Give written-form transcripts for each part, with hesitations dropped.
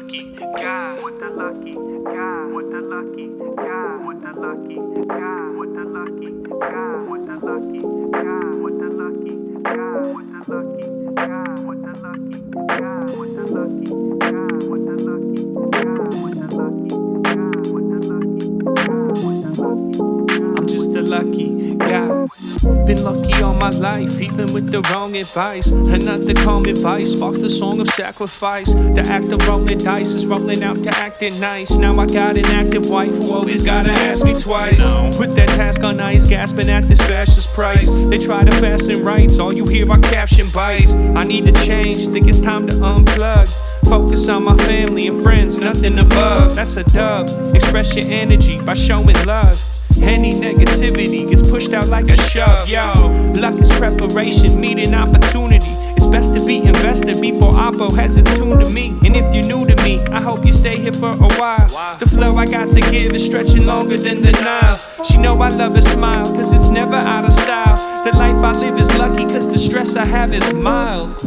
lucky guy. With the lucky guy. With the lucky guy. With the lucky guy. With the lucky guy. With the lucky guy. With the lucky guy. With the lucky guy. With the lucky guy. With the lucky guy. With the lucky guy. With the lucky guy. With the lucky guy. With the lucky. I'm just a lucky guy. Been lucky all my life, even with the wrong advice. Another calm advice sparks the song of sacrifice. The act of rolling dice is rolling out to acting nice. Now I got an active wife who always gotta ask me twice. Put that task on ice, gasping at this fascist price. They try to fasten rights, all you hear are caption bites. I need to change, think it's time to unplug. Focus on my family and friends, nothing above. That's a dub. Express your energy by showing love. Any negativity gets pushed out like a shove. Yo, luck is preparation, meeting opportunity. It's best to be invested before oppo has its tune to me. And if you're new to me, I hope you stay here for a while. The flow I got to give is stretching longer than the Nile. She know I love her smile, cause it's never out of style. The life I live is lucky, cause the stress I have is mild.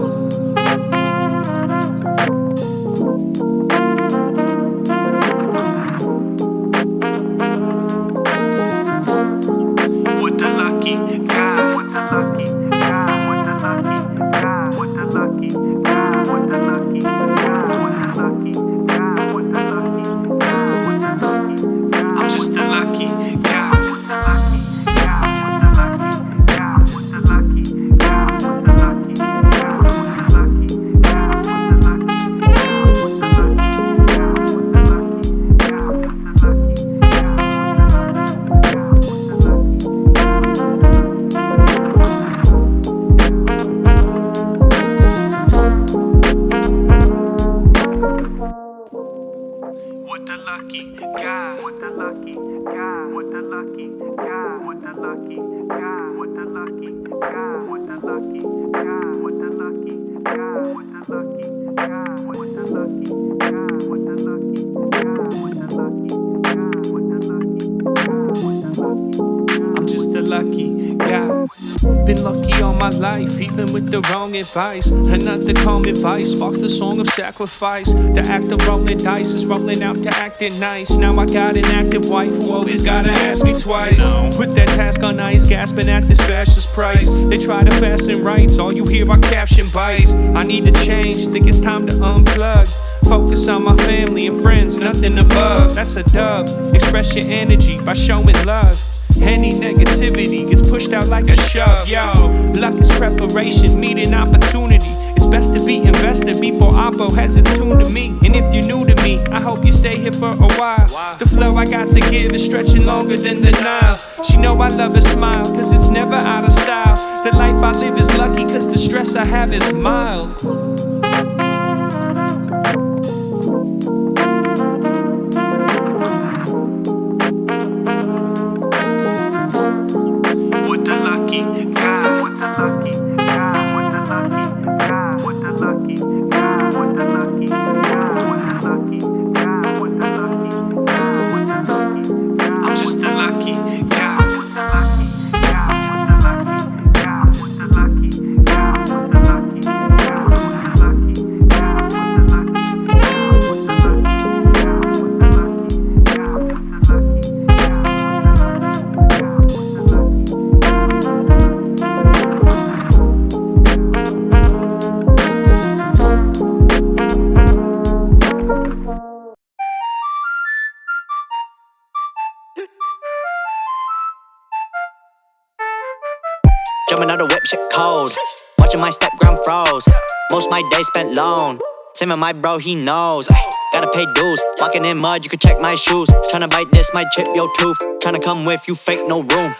Been lucky all my life, even with the wrong advice. Another calm advice sparks the song of sacrifice. The act of rolling dice is rolling out to acting nice. Now I got an active wife who always gotta ask me twice. Put that task on ice, gasping at this fascist price. They try to fasten rights, all you hear are caption bites. I need to change, think it's time to unplug. Focus on my family and friends, nothing above. That's a dub. Express your energy by showing love. Any negativity gets pushed out like a shove. Yo, luck is preparation, meeting opportunity. It's best to be invested before oppo has its tune to me. And if you're new to me, I hope you stay here for a while. The flow I got to give is stretching longer than the Nile. She know I love her smile, cause it's never out of style. The life I live is lucky, cause the stress I have is mild. Jumping out the whip, shit cold. Watching my step-gram froze. Most my days spent alone. Same with my bro, he knows. Ay, gotta pay dues. Walking in mud, you can check my shoes. Tryna bite this, might chip your tooth. Tryna come with you, fake no room.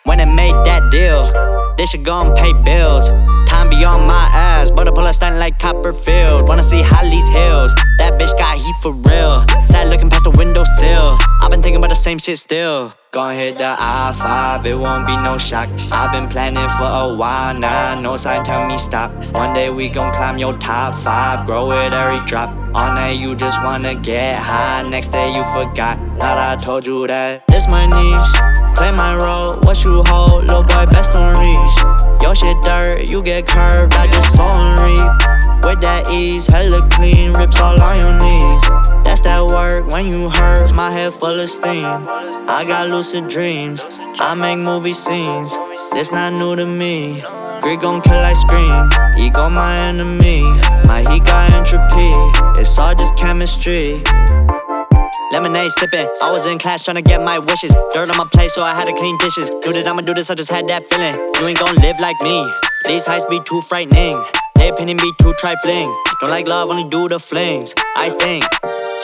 When I made that deal, they should go and pay bills. Time be on my ass, but I pull a stunt like Copperfield. Wanna see Holly's hills, that bitch got heat for real. Sad looking past the windowsill, I've been thinking about the same shit still. Gon' hit the I-5, it won't be no shock. I've been planning for a while now, no sign tell me stop. One day we gon' climb your top 5, grow it every drop. All night you just wanna get high, next day you forgot. Thought I told you that this my niche, play my role, what you hold, little boy best don't reach. Your shit dirt, you get curved, I just sow and reap. with that ease, hella clean, rips all on your knees. That's that work when you hurt, my head full of steam. I got lucid dreams, I make movie scenes. This not new to me. Greed gon' kill, I scream. Ego my enemy, my heat got entropy. It's all just chemistry. Lemonade sipping, I was in class tryna get my wishes. Dirt on my plate, so I had to clean dishes. Knew that I'ma do this, I just had that feeling. You ain't gon' live like me. These heights be too frightening. Their opinion be too trifling. Don't like love, only do the flings. I think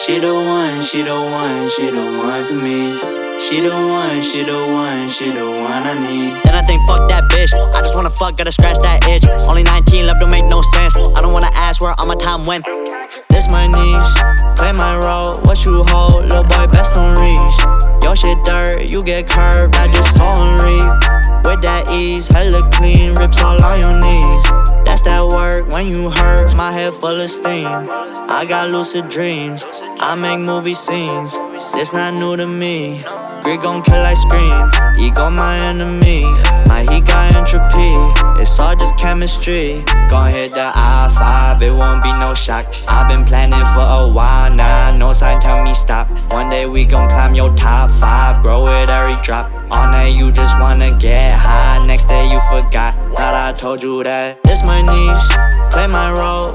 she the one, she the one, she the one for me. She the one, she the one, she the one I need. Then I think fuck that bitch, I just wanna fuck, gotta scratch that itch. Only 19, love don't make no sense. I don't wanna ask where all my time went. This my niche, play my role, what you hold, little boy best don't reach. Your shit dirt, you get curved, I just sow and reap. With that ease, hella clean, rips all on your knees. That's that work when you hurt, my head full of steam. I got lucid dreams, I make movie scenes. This not new to me. Greed gon' kill, I scream. Ego my enemy, my heat got entropy. It's all just chemistry. Gon' hit the I-5, it won't be no shock. I've been planning for a while now, no sign tell me stop. One day we gon' climb your top 5, grow with every drop. All night you just wanna get high, next day you forgot. Thought I told you that. This my niche, play my role.